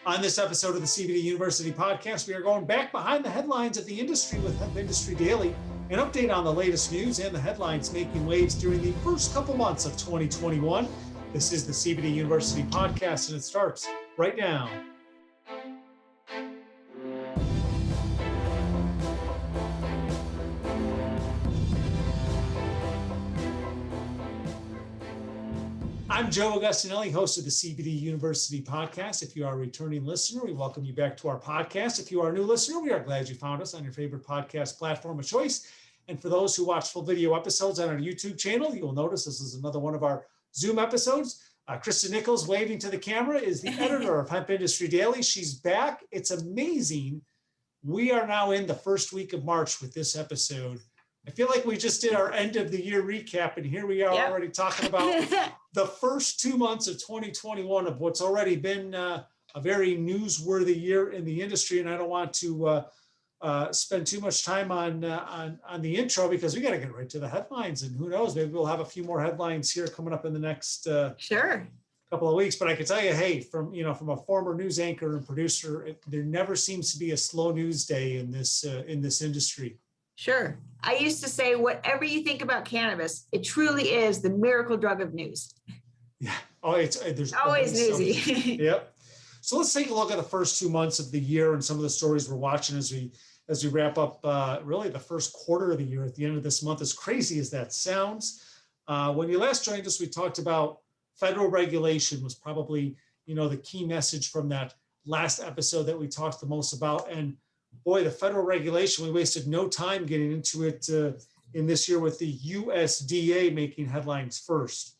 On this episode of the CBD University podcast, we are going back behind the headlines of the industry with Hemp Industry Daily, an update on the latest news and the headlines making waves during the first couple months of 2021. This is the CBD University podcast, and it starts right now. I'm Joe Augustinelli, host of the CBD University podcast. If you are a returning listener, we welcome you back to our podcast. If you are a new listener, we are glad you found us on your favorite podcast platform of choice. And for those who watch full video episodes on our YouTube channel, you will notice this is another one of our Zoom episodes. Kristen Nichols, waving to the camera, is the editor of Hemp Industry Daily. She's back. It's amazing. We are now in the first week of March with this episode. I feel like we just did our end of the year recap, and here we are already talking about the first 2 months of 2021 of what's already been a very newsworthy year in the industry. And I don't want to spend too much time on the intro because we got to get right to the headlines. And who knows, maybe we'll have a few more headlines here coming up in the next couple of weeks. But I can tell you, hey, from a former news anchor and producer, there never seems to be a slow news day in this industry. Sure. I used to say, whatever you think about cannabis, it truly is the miracle drug of news. Yeah. Oh, there's always newsy. Yep. So let's take a look at the first 2 months of the year and some of the stories we're watching as we wrap up really the first quarter of the year at the end of this month, as crazy as that sounds. When you last joined us, we talked about federal regulation was probably, the key message from that last episode that we talked the most about. And boy, the federal regulation, we wasted no time getting into it in this year with the USDA making headlines first.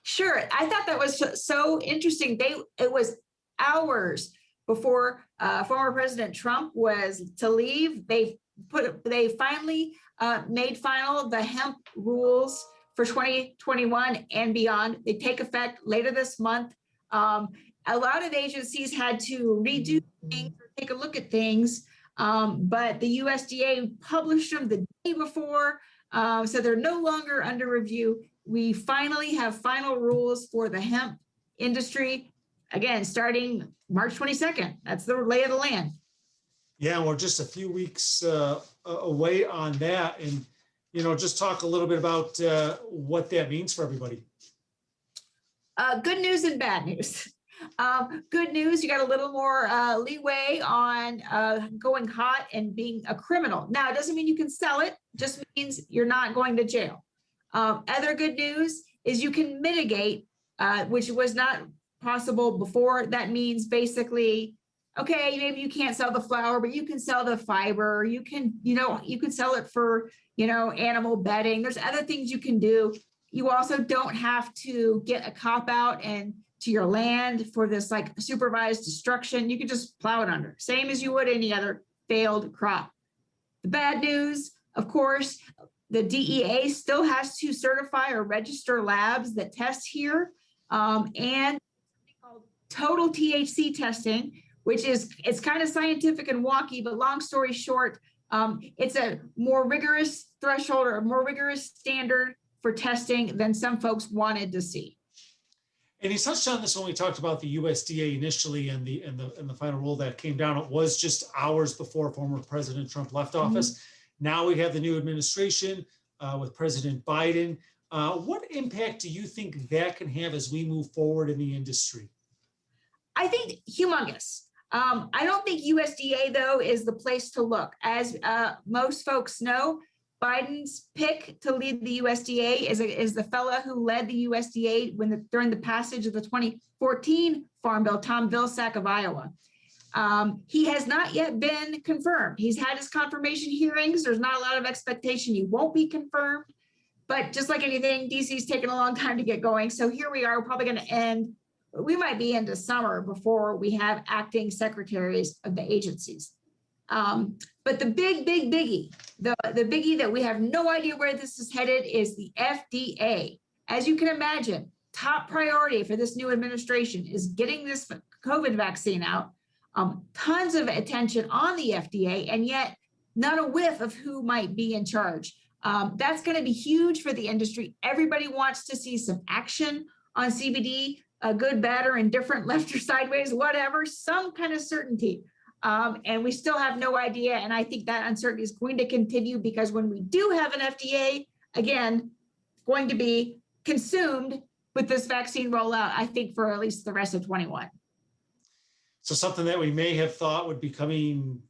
Sure. I thought that was so interesting. It was hours before former President Trump was to leave. They finally made final the hemp rules for 2021 and beyond. They take effect later this month. A lot of agencies had to redo things or take a look at things, but the USDA published them the day before, so they're no longer under review. We finally have final rules for the hemp industry, again, starting March 22nd. That's the lay of the land. Yeah, we're just a few weeks away on that. And, just talk a little bit about what that means for everybody. Good news and bad news. Good news, you got a little more leeway on going hot and being a criminal. Now, it doesn't mean you can sell it, just means you're not going to jail. Other good news is you can mitigate, which was not possible before. That means basically, okay, maybe you can't sell the flower, but you can sell the fiber. You can sell it for, animal bedding. There's other things you can do. You also don't have to get a cop out and to your land for this like supervised destruction. You can just plow it under, same as you would any other failed crop. The bad news, of course, the DEA still has to certify or register labs that test here, and something called total THC testing, which it's kind of scientific and wonky, but long story short, it's a more rigorous threshold or a more rigorous standard for testing than some folks wanted to see. And he touched on this when we talked about the USDA initially and the final rule that came down. It was just hours before former President Trump left office. Mm-hmm. Now we have the new administration with President Biden. What impact do you think that can have as we move forward in the industry? I think humongous. I don't think USDA, though, is the place to look. As most folks know, Biden's pick to lead the USDA is the fellow who led the USDA during the passage of the 2014 Farm Bill, Tom Vilsack of Iowa. He has not yet been confirmed. He's had his confirmation hearings. There's not a lot of expectation he won't be confirmed. But just like anything, DC's taken a long time to get going. So here we are. We're probably going to end. We might be into summer before we have acting secretaries of the agencies. But the big biggie, the biggie that we have no idea where this is headed is the FDA. As you can imagine, top priority for this new administration is getting this COVID vaccine out. Tons of attention on the FDA, and yet not a whiff of who might be in charge. That's going to be huge for the industry. Everybody wants to see some action on CBD. good, bad, or indifferent, left or sideways, whatever, some kind of certainty. And we still have no idea. And I think that uncertainty is going to continue because when we do have an FDA, again, going to be consumed with this vaccine rollout, I think for at least the rest of 21. So something that we may have thought would be coming,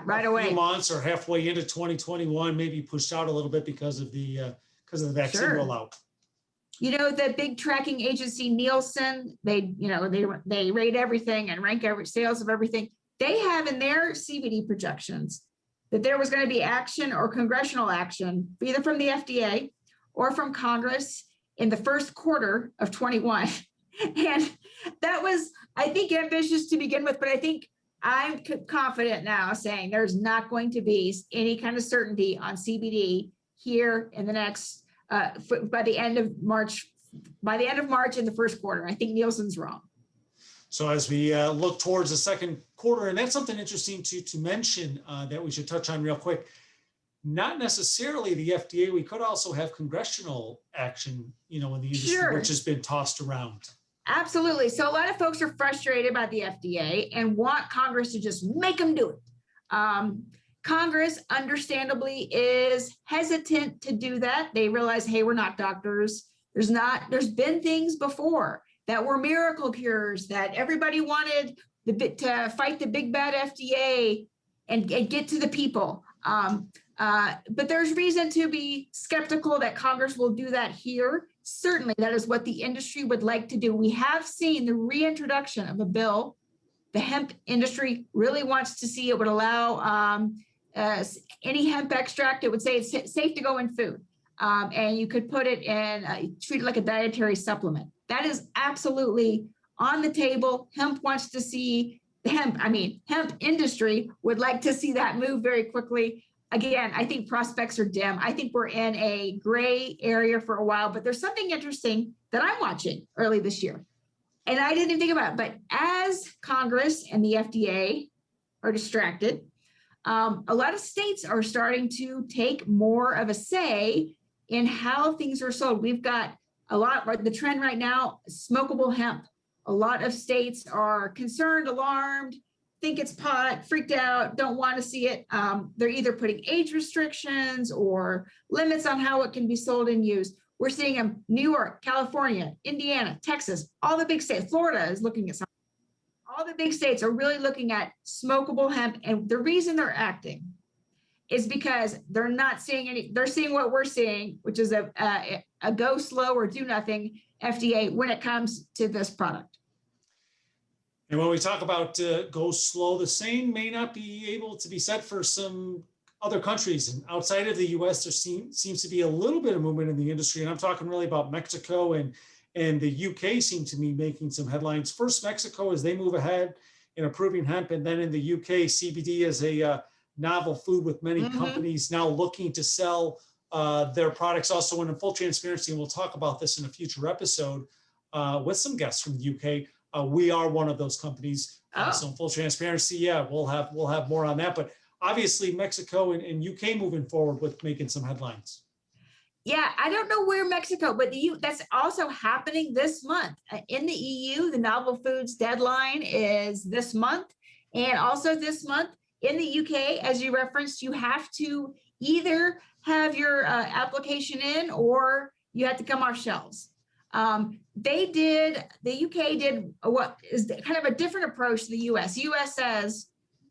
right a away. few months or halfway into 2021, maybe pushed out a little bit because of the vaccine Sure. rollout. The big tracking agency Nielsen, they rate everything and rank every sales of everything. They have in their CBD projections that there was going to be action or congressional action, either from the FDA or from Congress in the first quarter of 21. And that was, I think, ambitious to begin with, but I think I'm confident now saying there's not going to be any kind of certainty on CBD here in the next, by the end of March in the first quarter. I think Nielsen's wrong. So as we look towards the second quarter, and that's something interesting to mention that we should touch on real quick. Not necessarily the FDA. We could also have congressional action, in the industry, Sure. which has been tossed around. Absolutely. So a lot of folks are frustrated about the FDA and want Congress to just make them do it. Congress, understandably, is hesitant to do that. They realize, hey, we're not doctors. There's been things before that were miracle cures that everybody wanted to fight the big bad FDA and get to the people. But there's reason to be skeptical that Congress will do that here. Certainly, that is what the industry would like to do. We have seen the reintroduction of a bill. The hemp industry really wants to see it would allow any hemp extract. It would say it's safe to go in food. And you could put it in, treat it like a dietary supplement. That is absolutely on the table. Hemp wants to see hemp industry would like to see that move very quickly. Again, I think prospects are dim. I think we're in a gray area for a while, but there's something interesting that I'm watching early this year. And I didn't even think about it, but as Congress and the FDA are distracted, a lot of states are starting to take more of a say in how things are sold. We've got the trend right now, smokable hemp. A lot of states are concerned, alarmed, think it's pot, freaked out, don't want to see it. They're either putting age restrictions or limits on how it can be sold and used. We're seeing them New York, California, Indiana, Texas, all the big states. Florida is looking at something. All the big states are really looking at smokable hemp. And the reason they're acting is because they're not seeing they're seeing what we're seeing, which is a go slow or do nothing FDA when it comes to this product. And when we talk about go slow, the same may not be able to be said for some other countries. And outside of the US, there seems to be a little bit of movement in the industry. And I'm talking really about Mexico and the UK seem to be making some headlines. First, Mexico, as they move ahead in approving hemp. And then in the UK, CBD is a novel food with many companies now looking to sell their products. Also, in full transparency, and we'll talk about this in a future episode with some guests from the UK. We are one of those companies. So in full transparency, we'll have more on that. But obviously, Mexico and UK moving forward with making some headlines. Yeah, I don't know where Mexico, but that's also happening this month. In the EU, the novel foods deadline is this month. And also this month in the UK, as you referenced, you have to either have your application in or you have to come off shelves. The UK did what is kind of a different approach to the US. US says,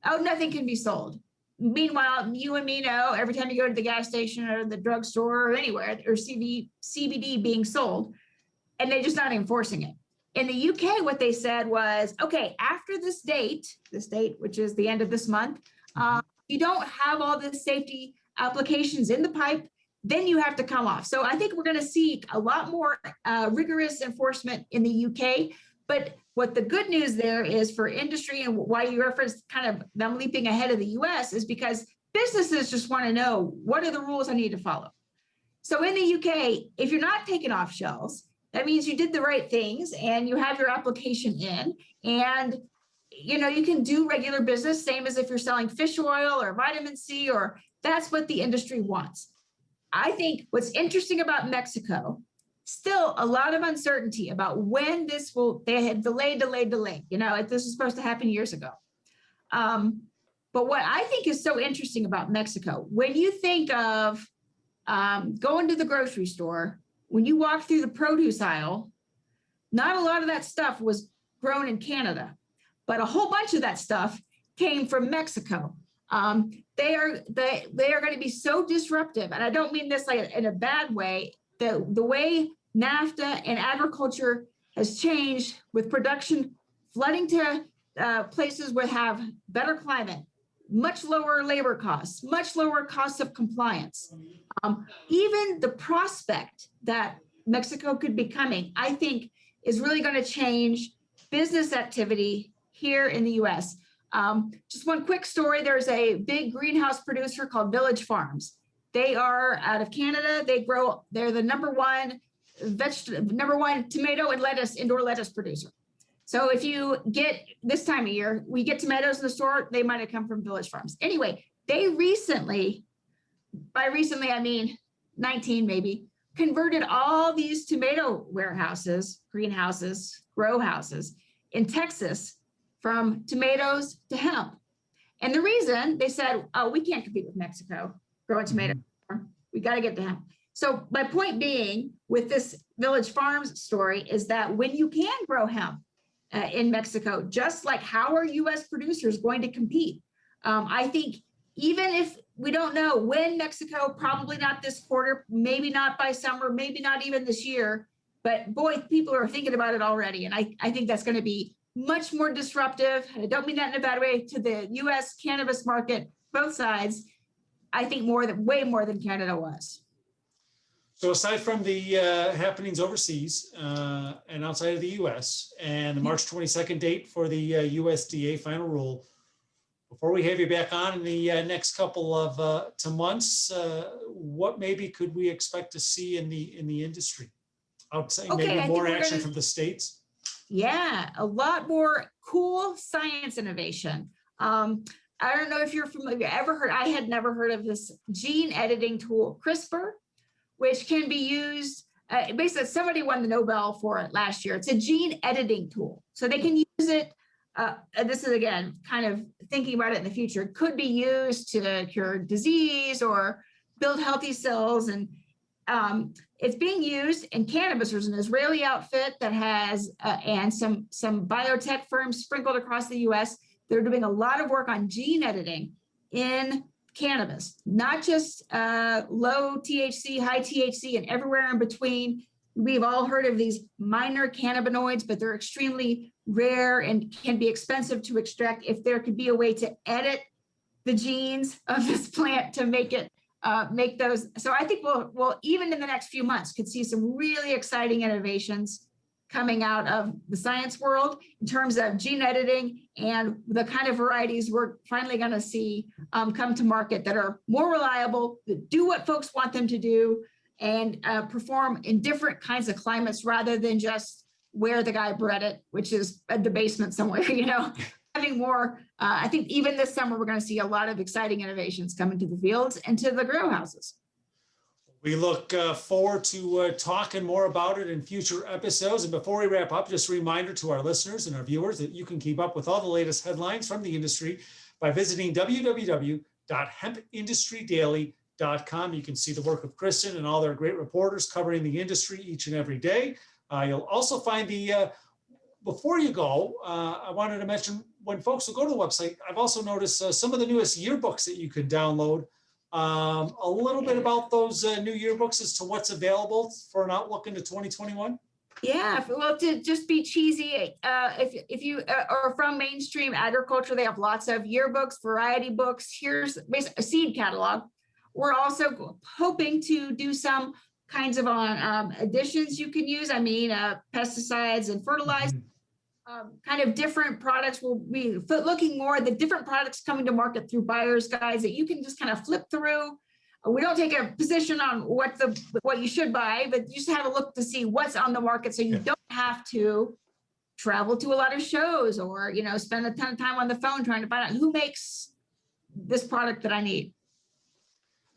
oh, nothing can be sold. Meanwhile, you and me know every time you go to the gas station or the drugstore or anywhere, there's CBD being sold, and they're just not enforcing it. In the UK, what they said was, okay, after this date, which is the end of this month, you don't have all the safety applications in the pipe, then you have to come off. So I think we're going to see a lot more rigorous enforcement in the UK. But what the good news there is for industry, and why you referenced kind of them leaping ahead of the US, is because businesses just want to know, what are the rules I need to follow? So in the UK, if you're not taken off shelves, that means you did the right things and you have your application in, and you can do regular business, same as if you're selling fish oil or vitamin C, or that's what the industry wants. I think what's interesting about Mexico still a lot of uncertainty about when this will, they had delayed. This was supposed to happen years ago. But what I think is so interesting about Mexico, when you think of going to the grocery store, when you walk through the produce aisle, not a lot of that stuff was grown in Canada, but a whole bunch of that stuff came from Mexico. They are going to be so disruptive, and I don't mean this like in a bad way. The way NAFTA and agriculture has changed with production flooding to places where have better climate, much lower labor costs, much lower costs of compliance. Even the prospect that Mexico could be coming, I think, is really going to change business activity here in the US. Just one quick story. There's a big greenhouse producer called Village Farms. They are out of Canada. They're the number one tomato and lettuce, indoor lettuce producer. So if you get this time of year, we get tomatoes in the store, they might have come from Village Farms. Anyway, they recently, by recently, I mean 19 maybe, converted all these tomato warehouses, greenhouses, grow houses in Texas from tomatoes to hemp. And the reason they said, oh, we can't compete with Mexico growing tomatoes. We got to get to hemp. So my point being with this Village Farms story is that when you can grow hemp in Mexico, just like how are US producers going to compete? I think even if we don't know when Mexico, probably not this quarter, maybe not by summer, maybe not even this year, but boy, people are thinking about it already. And I think that's going to be much more disruptive. I don't mean that in a bad way to the US cannabis market, both sides. I think way more than Canada was. So aside from the happenings overseas and outside of the US and the March 22nd date for the USDA Final Rule, before we have you back on in the next couple of months, what maybe could we expect to see in the industry? Outside, maybe more action from the states? Yeah, a lot more cool science innovation. I don't know if you're familiar, I had never heard of this gene editing tool, CRISPR, which can be used, basically somebody won the Nobel for it last year. It's a gene editing tool. So they can use it, this is again, kind of thinking about it in the future, could be used to cure disease or build healthy cells. And it's being used in cannabis. There's an Israeli outfit that has, and some biotech firms sprinkled across the US. They're doing a lot of work on gene editing in cannabis, not just low THC, high THC, and everywhere in between. We've all heard of these minor cannabinoids, but they're extremely rare and can be expensive to extract. If there could be a way to edit the genes of this plant to make it, make those. So I think we'll even in the next few months could see some really exciting innovations coming out of the science world in terms of gene editing and the kind of varieties we're finally going to see come to market that are more reliable, that do what folks want them to do, and perform in different kinds of climates rather than just where the guy bred it, which is at the basement somewhere, Having more, I think even this summer, we're going to see a lot of exciting innovations coming to the fields and to the grow houses. We look forward to talking more about it in future episodes. And before we wrap up, just a reminder to our listeners and our viewers that you can keep up with all the latest headlines from the industry by visiting www.hempindustrydaily.com. You can see the work of Kristen and all their great reporters covering the industry each and every day. You'll also find before you go, I wanted to mention when folks will go to the website, I've also noticed some of the newest yearbooks that you can download. A little bit about those new yearbooks as to what's available for an outlook into 2021. Yeah, well, to just be cheesy, if you are from mainstream agriculture, they have lots of yearbooks, variety books. Here's basically a seed catalog. We're also hoping to do some kinds of additions you can use. I mean, pesticides and fertilizers. Kind of different products. We'll be looking more at the different products coming to market through buyer's guides that you can just kind of flip through. We don't take a position on what you should buy, but just have a look to see what's on the market, so you don't have to travel to a lot of shows or spend a ton of time on the phone trying to find out who makes this product that I need.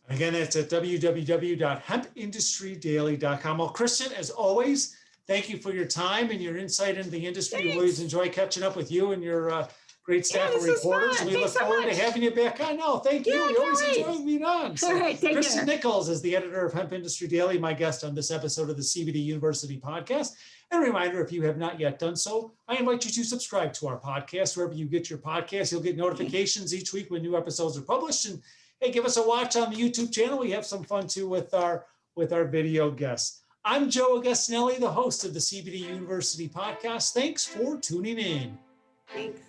Again, that's at www.hempindustrydaily.com. Well, Kristen, as always, thank you for your time and your insight into the industry. We always enjoy catching up with you and your great staff of reporters. We look forward to having you back on. No, thank you. We always enjoy being on. All right, take Kristen care. Nichols is the editor of Hemp Industry Daily, my guest on this episode of the CBD University podcast. And a reminder, if you have not yet done so, I invite you to subscribe to our podcast. Wherever you get your podcasts, you'll get notifications each week when new episodes are published. And hey, give us a watch on the YouTube channel. We have some fun too with our video guests. I'm Joe Augustinelli, the host of the CBD University podcast. Thanks for tuning in. Thanks.